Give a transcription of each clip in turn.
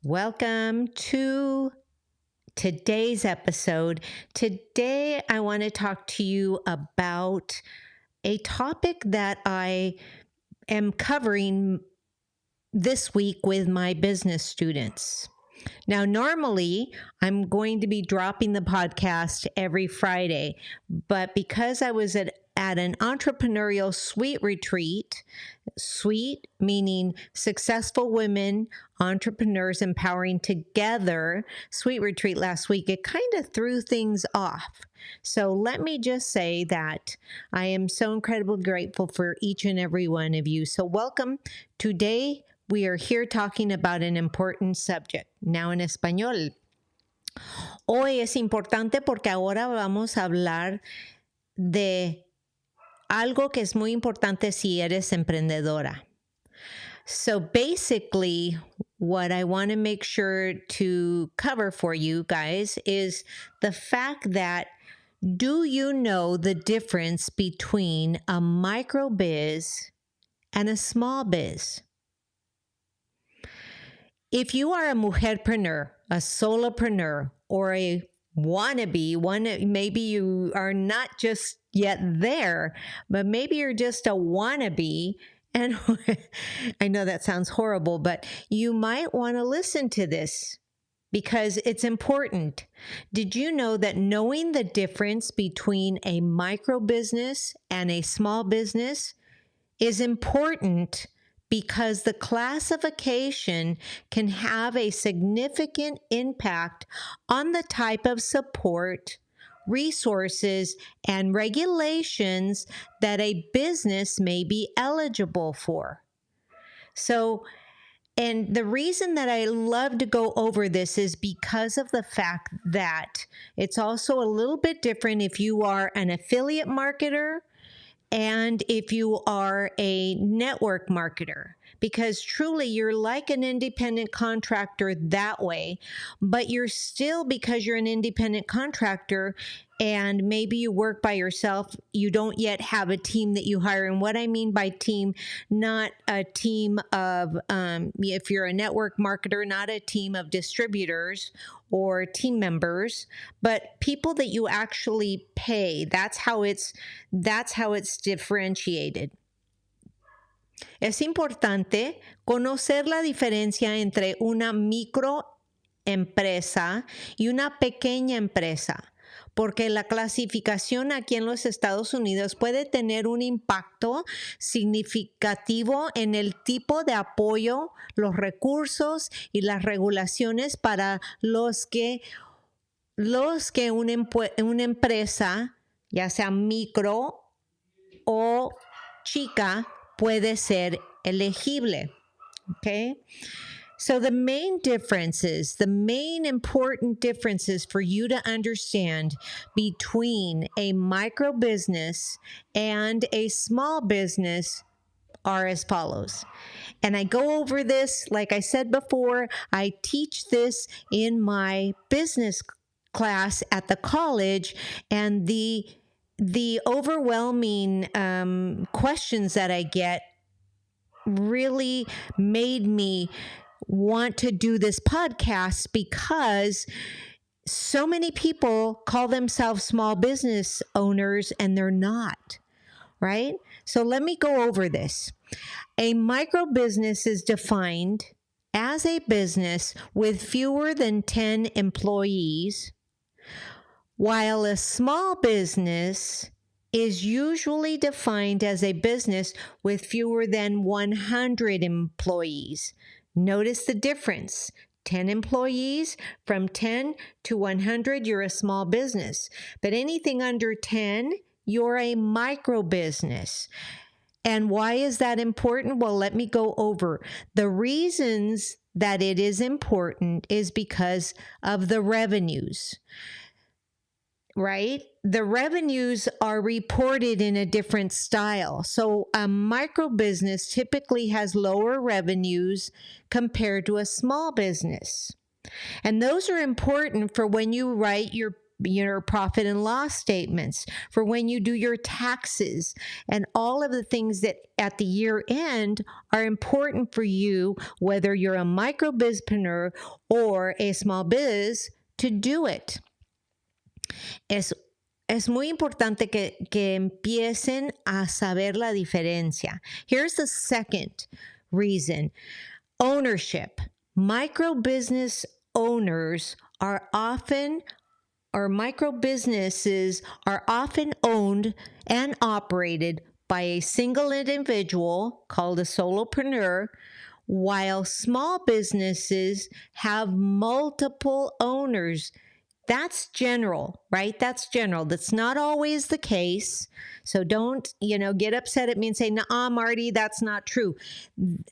Welcome to today's episode. Today, I want to talk to you about a topic that I am covering this week with my business students. Now, normally, I'm going to be dropping the podcast every Friday, but because I was at an entrepreneurial suite retreat, suite meaning successful women, entrepreneurs empowering together, suite retreat last week, it kind of threw things off. So let me just say that I am so incredibly grateful for each and every one of you. So welcome. Today, we are here talking about an important subject. Now en español. Hoy es importante porque ahora vamos a hablar de algo que es muy importante si eres emprendedora. So basically, what I want to make sure to cover for you guys is the fact that do you know the difference between a micro biz and a small biz? If you are a mujerpreneur, a solopreneur, or a wannabe, maybe you are not just yet there, but maybe you're just a wannabe. And I know that sounds horrible, but you might want to listen to this because it's important. Did you know that knowing the difference between a micro business and a small business is important? Because the classification can have a significant impact on the type of support, resources, and regulations that a business may be eligible for. So, and the reason that I love to go over this is because of the fact that it's also a little bit different if you are an affiliate marketer and if you are a network marketer, because truly you're like an independent contractor that way, but you're still, because you're an independent contractor and maybe you work by yourself, you don't yet have a team that you hire. And what I mean by team, not a team of, if you're a network marketer, not a team of distributors or team members, but people that you actually pay. That's how it's differentiated. Es importante conocer la diferencia entre una microempresa y una pequeña empresa, porque la clasificación aquí en los Estados Unidos puede tener un impacto significativo en el tipo de apoyo, los recursos y las regulaciones para los que una empresa, ya sea micro o chica, puede ser elegible. Okay? So the main important differences for you to understand between a micro business and a small business are as follows. And I go over this, like I said before, I teach this in my business class at the college, and the overwhelming questions that I get really made me want to do this podcast, because so many people call themselves small business owners and they're not, right? So let me go over this. A micro business is defined as a business with fewer than 10 employees, while a small business is usually defined as a business with fewer than 100 employees. Notice the difference. 10 employees, from 10 to 100, you're a small business. But anything under 10, you're a micro business. And why is that important? Well, let me go over. The reasons that it is important is because of the revenues, right? The revenues are reported in a different style. So a micro business typically has lower revenues compared to a small business. And those are important for when you write your your profit and loss statements, for when you do your taxes, and all of the things that at the year end are important for you, whether you're a micro bizpreneur or a small biz, to do it. Es muy importante que empiecen a saber la diferencia. Here's the second reason. Ownership. Micro business owners are often, or micro businesses are often owned and operated by a single individual called a solopreneur, while small businesses have multiple owners. That's general, right? That's general. That's not always the case. So don't, get upset at me and say, "Nah, Marty, that's not true."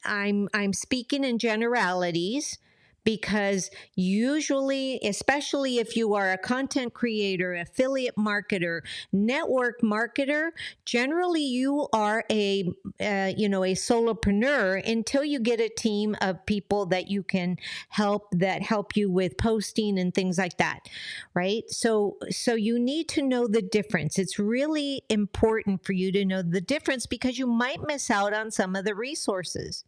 I'm speaking in generalities, because usually, especially if you are a content creator, affiliate marketer, network marketer, generally you are a solopreneur until you get a team of people that you can help you with posting and things like that, right? So you need to know the difference. It's really important for you to know the difference, because you might miss out on some of the resources.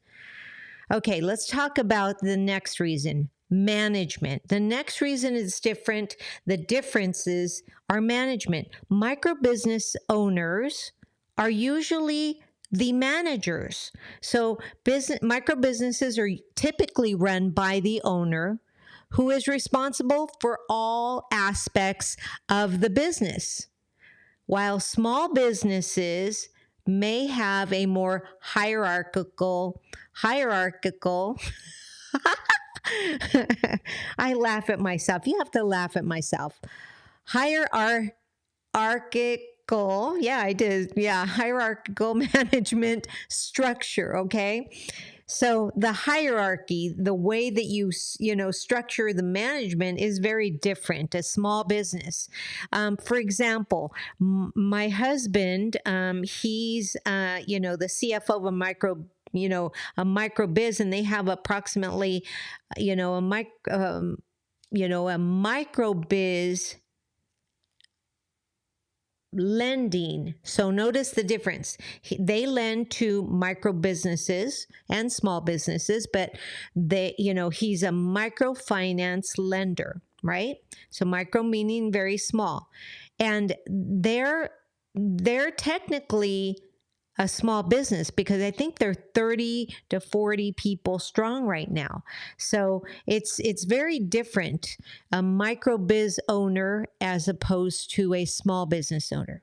Okay, let's talk about the next reason, management. The next reason is different. The differences are management. Micro business owners are usually the managers. So micro businesses are typically run by the owner, who is responsible for all aspects of the business, while small businesses may have a more hierarchical I laugh at myself. You have to laugh at myself. Hierarchical, yeah, I did. Yeah, hierarchical management structure, okay? So the hierarchy, the way that you structure the management is very different. A small business, for example, my husband, he's the CFO of a micro biz, and they have approximately a micro biz lending. So notice the difference. They lend to micro businesses and small businesses, but he's a microfinance lender, right? So micro meaning very small. And they're technically a small business, because I think they're 30 to 40 people strong right now. So it's very different, a micro biz owner as opposed to a small business owner.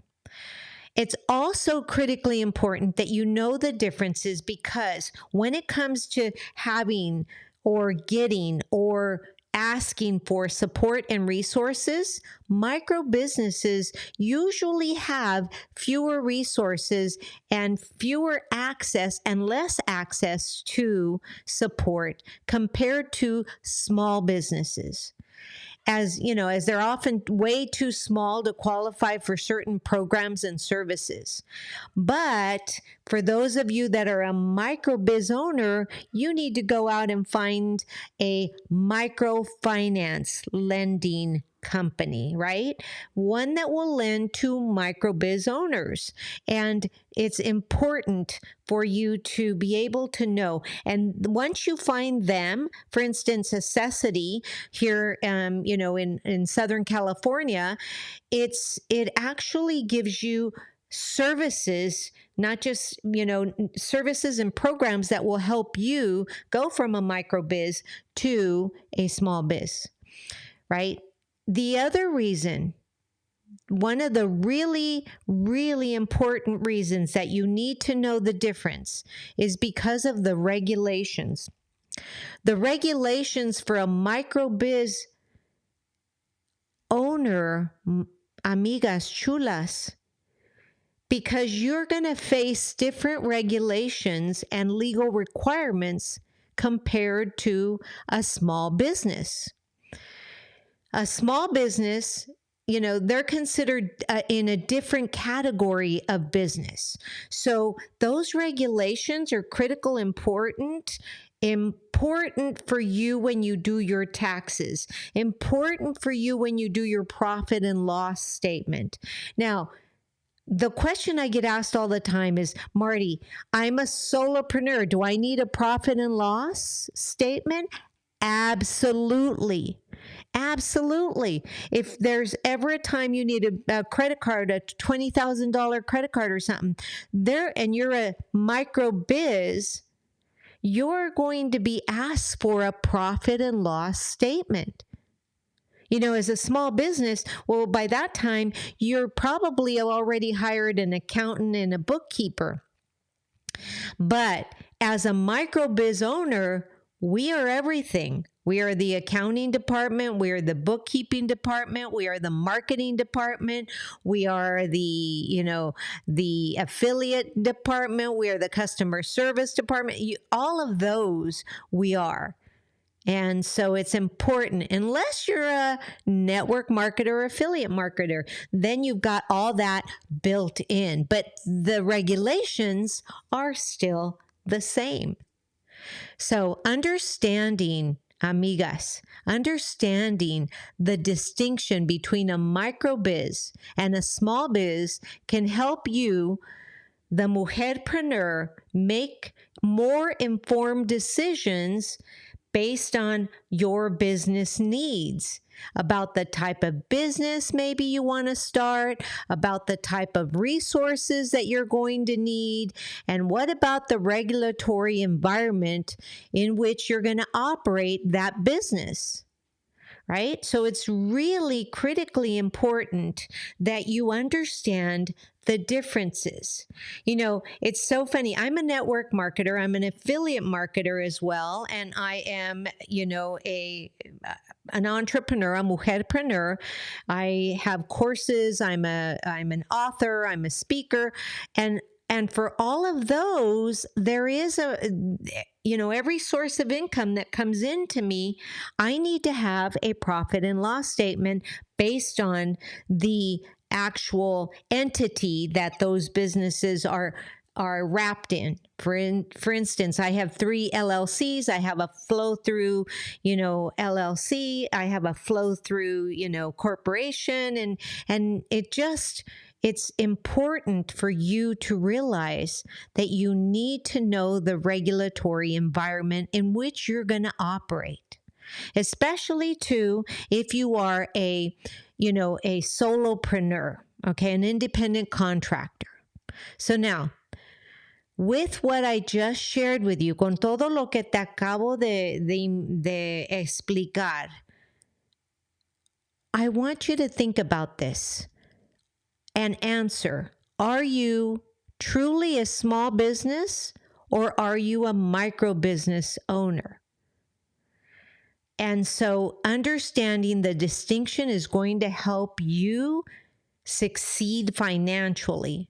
It's also critically important that you know the differences, because when it comes to having or getting or asking for support and resources, micro businesses usually have fewer resources and fewer access and less access to support compared to small businesses. As they're often way too small to qualify for certain programs and services. But for those of you that are a micro biz owner, you need to go out and find a microfinance lending company, right? One that will lend to micro biz owners. And it's important for you to be able to know. And once you find them, for instance, Accessity here, in Southern California, it actually gives you services, not just, services and programs that will help you go from a micro biz to a small biz, right? The other reason, one of the really, really important reasons that you need to know the difference is because of the regulations. The regulations for a micro biz owner, amigas chulas, because you're going to face different regulations and legal requirements compared to a small business. A small business, they're considered in a different category of business. So those regulations are critical important important for you when you do your taxes, important for you when you do your profit and loss statement. Now, the question I get asked all the time is, Marty, I'm a solopreneur. Do I need a profit and loss statement? Absolutely. Absolutely. If there's ever a time you need a credit card, a $20,000 credit card or something, and you're a micro biz, you're going to be asked for a profit and loss statement. You know, as a small business, well, by that time, you're probably already hired an accountant and a bookkeeper. But as a micro biz owner, we are everything. We are the accounting department. We are the bookkeeping department. We are the marketing department. We are the affiliate department. We are the customer service department. All of those we are. And so it's important, unless you're a network marketer or affiliate marketer, then you've got all that built in. But the regulations are still the same. So understanding, amigas, understanding the distinction between a micro biz and a small biz can help you, the mujerpreneur, make more informed decisions based on your business needs, about the type of business maybe you want to start, about the type of resources that you're going to need, and what about the regulatory environment in which you're going to operate that business. Right? So it's really critically important that you understand the differences. You know, it's so funny. I'm a network marketer. I'm an affiliate marketer as well. And I am, an entrepreneur, a mujerpreneur. I have courses. I'm an author. I'm a speaker. And for all of those, there is every source of income that comes into me, I need to have a profit and loss statement based on the actual entity that those businesses are wrapped in. For instance, I have 3 LLCs. I have a flow through, LLC. I have a flow through, corporation, and it's important for you to realize that you need to know the regulatory environment in which you're going to operate, especially too if you are a solopreneur, okay, an independent contractor. So now, with what I just shared with you, con todo lo que te acabo de explicar, I want you to think about this and answer, are you truly a small business or are you a micro business owner? And so understanding the distinction is going to help you succeed financially.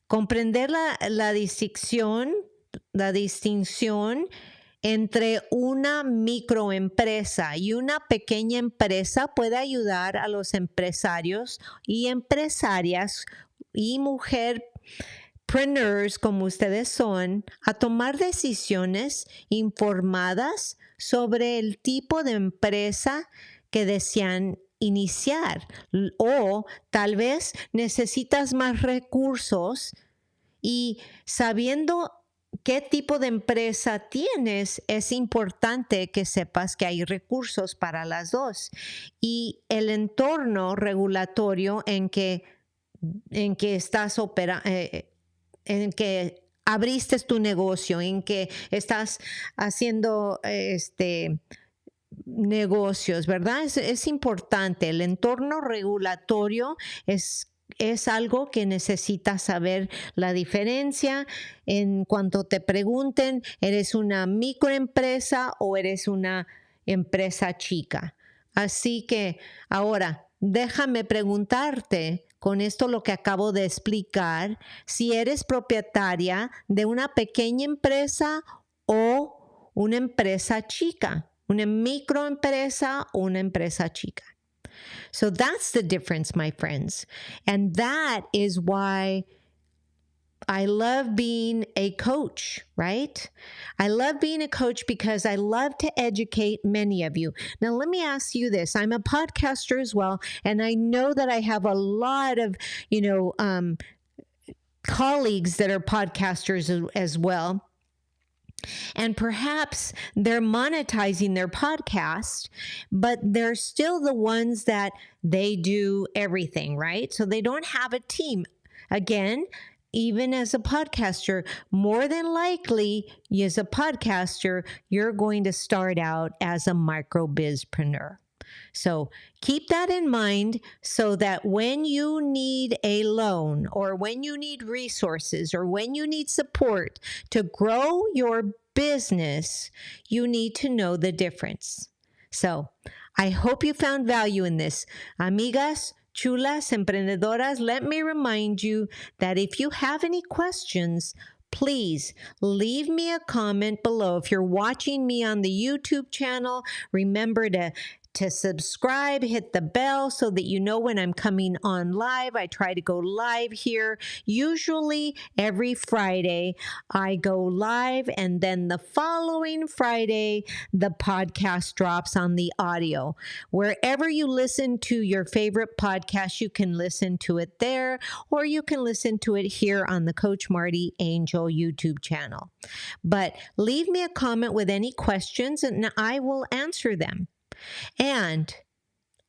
Comprender la distinción entre una microempresa y una pequeña empresa puede ayudar a los empresarios y empresarias y mujerpreneurs como ustedes son a tomar decisiones informadas sobre el tipo de empresa que desean iniciar, o tal vez necesitas más recursos y sabiendo qué tipo de empresa tienes, es importante que sepas que hay recursos para las dos y el entorno regulatorio en que estás en que abriste tu negocio, en que estás haciendo negocios, ¿verdad? Es importante. El entorno regulatorio es algo que necesitas saber la diferencia en cuanto te pregunten, ¿eres una microempresa o eres una empresa chica? Así que ahora, déjame preguntarte, con esto lo que acabo de explicar, si eres propietaria de una pequeña empresa o una empresa chica. Una microempresa o una empresa chica. So that's the difference, my friends. And that is why I love being a coach, right? I love being a coach because I love to educate many of you. Now, let me ask you this. I'm a podcaster as well, and I know that I have a lot of, colleagues that are podcasters as well. And perhaps they're monetizing their podcast, but they're still the ones that they do everything, right? So they don't have a team. Again, even as a podcaster, more than likely, as a podcaster, you're going to start out as a micro bizpreneur. So keep that in mind so that when you need a loan or when you need resources or when you need support to grow your business, you need to know the difference. So I hope you found value in this. Amigas, chulas, emprendedoras, let me remind you that if you have any questions, please leave me a comment below. If you're watching me on the YouTube channel, remember to subscribe, hit the bell so that you know when I'm coming on live. I try to go live here. Usually every Friday I go live, and then the following Friday, the podcast drops on the audio. Wherever you listen to your favorite podcast, you can listen to it there, or you can listen to it here on the Coach Marty Angel YouTube channel. But leave me a comment with any questions and I will answer them. And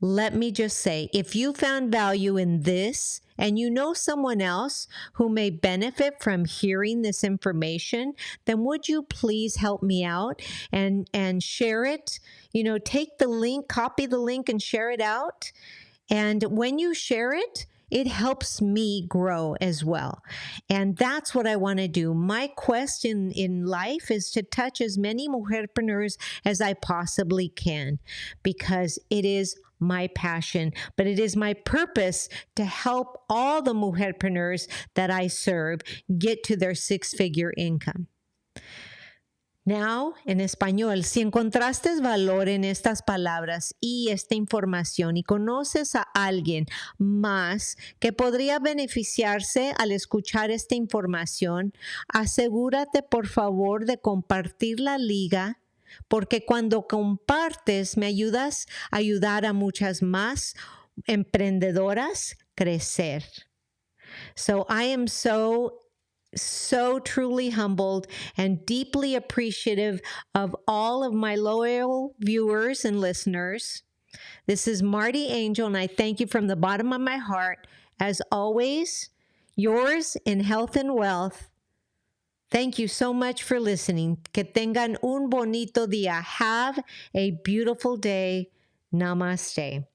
let me just say, if you found value in this and you know someone else who may benefit from hearing this information, then would you please help me out and share it? Take the link, copy the link and share it out. And when you share it, it helps me grow as well. And that's what I want to do. My quest in life is to touch as many mujerpreneurs as I possibly can, because it is my passion, but it is my purpose to help all the mujerpreneurs that I serve get to their six-figure income. Now, en español, si encontraste valor en estas palabras y esta información y conoces a alguien más que podría beneficiarse al escuchar esta información, asegúrate por favor de compartir la liga, porque cuando compartes me ayudas a ayudar a muchas más emprendedoras crecer. So I am so truly humbled and deeply appreciative of all of my loyal viewers and listeners. This is Marty Angel, and I thank you from the bottom of my heart. As always, yours in health and wealth. Thank you so much for listening. Que tengan un bonito día. Have a beautiful day. Namaste.